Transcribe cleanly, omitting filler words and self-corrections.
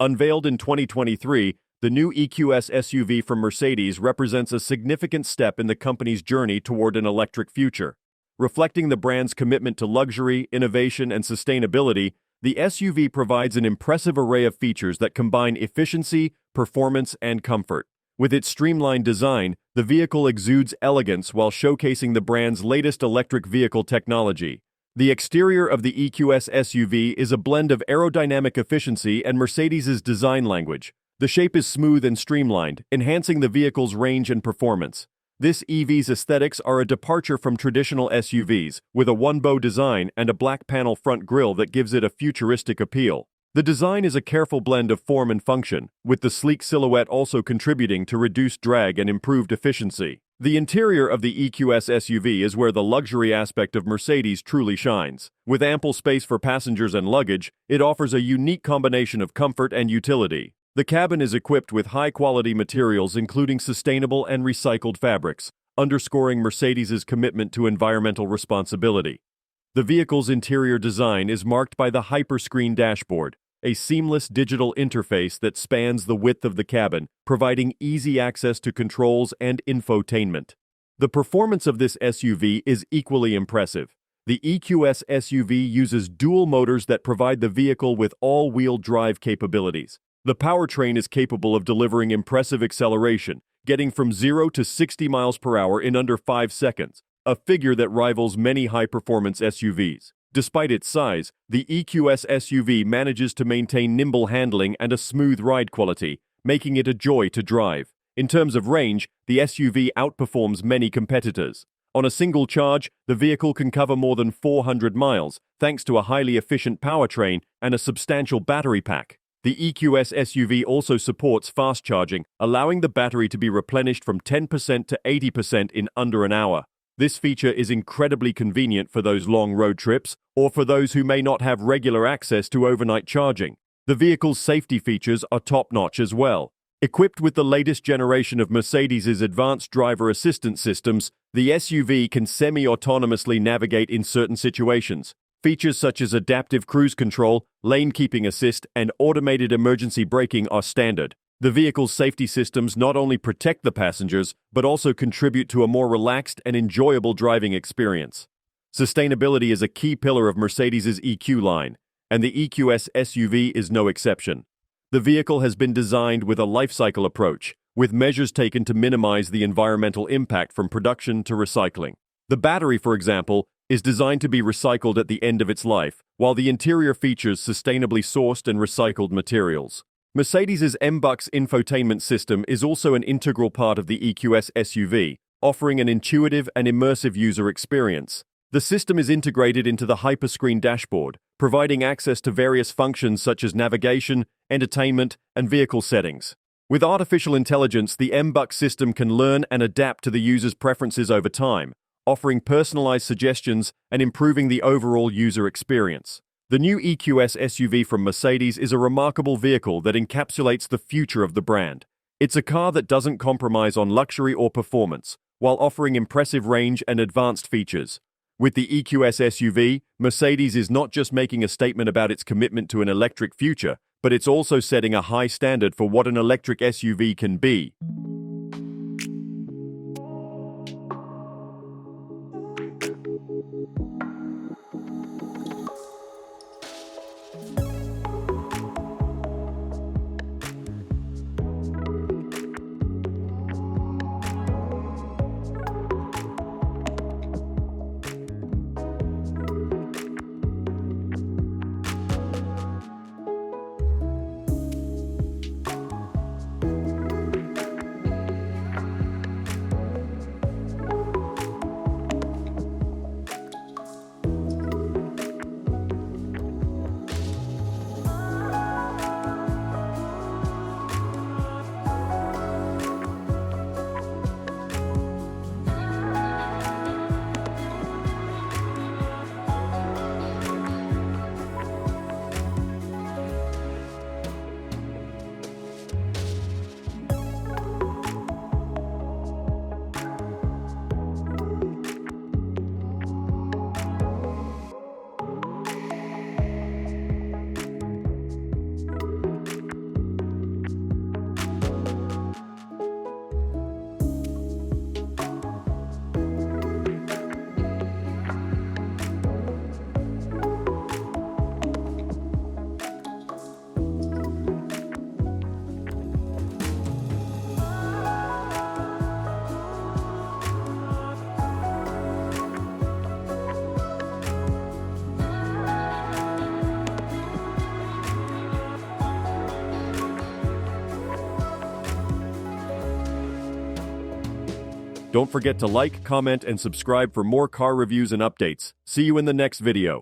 Unveiled in 2023, the new EQS SUV from Mercedes represents a significant step in the company's journey toward an electric future. Reflecting the brand's commitment to luxury, innovation, and sustainability, the SUV provides an impressive array of features that combine efficiency, performance, and comfort. With its streamlined design, the vehicle exudes elegance while showcasing the brand's latest electric vehicle technology. The exterior of the EQS SUV is a blend of aerodynamic efficiency and Mercedes's design language. The shape is smooth and streamlined, enhancing the vehicle's range and performance. This EV's aesthetics are a departure from traditional SUVs, with a one-bow design and a black panel front grille that gives it a futuristic appeal. The design is a careful blend of form and function, with the sleek silhouette also contributing to reduced drag and improved efficiency. The interior of the EQS SUV is where the luxury aspect of Mercedes truly shines. With ample space for passengers and luggage, it offers a unique combination of comfort and utility. The cabin is equipped with high-quality materials including sustainable and recycled fabrics, underscoring Mercedes's commitment to environmental responsibility. The vehicle's interior design is marked by the hyperscreen dashboard, a seamless digital interface that spans the width of the cabin, providing easy access to controls and infotainment. The performance of this SUV is equally impressive. The EQS SUV uses dual motors that provide the vehicle with all-wheel drive capabilities. The powertrain is capable of delivering impressive acceleration, getting from 0 to 60 miles per hour in under 5 seconds, a figure that rivals many high-performance SUVs. Despite its size, the EQS SUV manages to maintain nimble handling and a smooth ride quality, making it a joy to drive. In terms of range, the SUV outperforms many competitors. On a single charge, the vehicle can cover more than 400 miles, thanks to a highly efficient powertrain and a substantial battery pack. The EQS SUV also supports fast charging, allowing the battery to be replenished from 10% to 80% in under an hour. This feature is incredibly convenient for those long road trips or for those who may not have regular access to overnight charging. The vehicle's safety features are top-notch as well. Equipped with the latest generation of Mercedes's advanced driver assistance systems, the SUV can semi-autonomously navigate in certain situations. Features such as adaptive cruise control, lane keeping assist, and automated emergency braking are standard. The vehicle's safety systems not only protect the passengers, but also contribute to a more relaxed and enjoyable driving experience. Sustainability is a key pillar of Mercedes's EQ line, and the EQS SUV is no exception. The vehicle has been designed with a life cycle approach, with measures taken to minimize the environmental impact from production to recycling. The battery, for example, is designed to be recycled at the end of its life, while the interior features sustainably sourced and recycled materials. Mercedes's MBUX infotainment system is also an integral part of the EQS SUV, offering an intuitive and immersive user experience. The system is integrated into the hyperscreen dashboard, providing access to various functions such as navigation, entertainment, and vehicle settings. With artificial intelligence, the MBUX system can learn and adapt to the user's preferences over time, offering personalized suggestions and improving the overall user experience. The new EQS SUV from Mercedes is a remarkable vehicle that encapsulates the future of the brand. It's a car that doesn't compromise on luxury or performance, while offering impressive range and advanced features. With the EQS SUV, Mercedes is not just making a statement about its commitment to an electric future, but it's also setting a high standard for what an electric SUV can be. Don't forget to like, comment, and subscribe for more car reviews and updates. See you in the next video.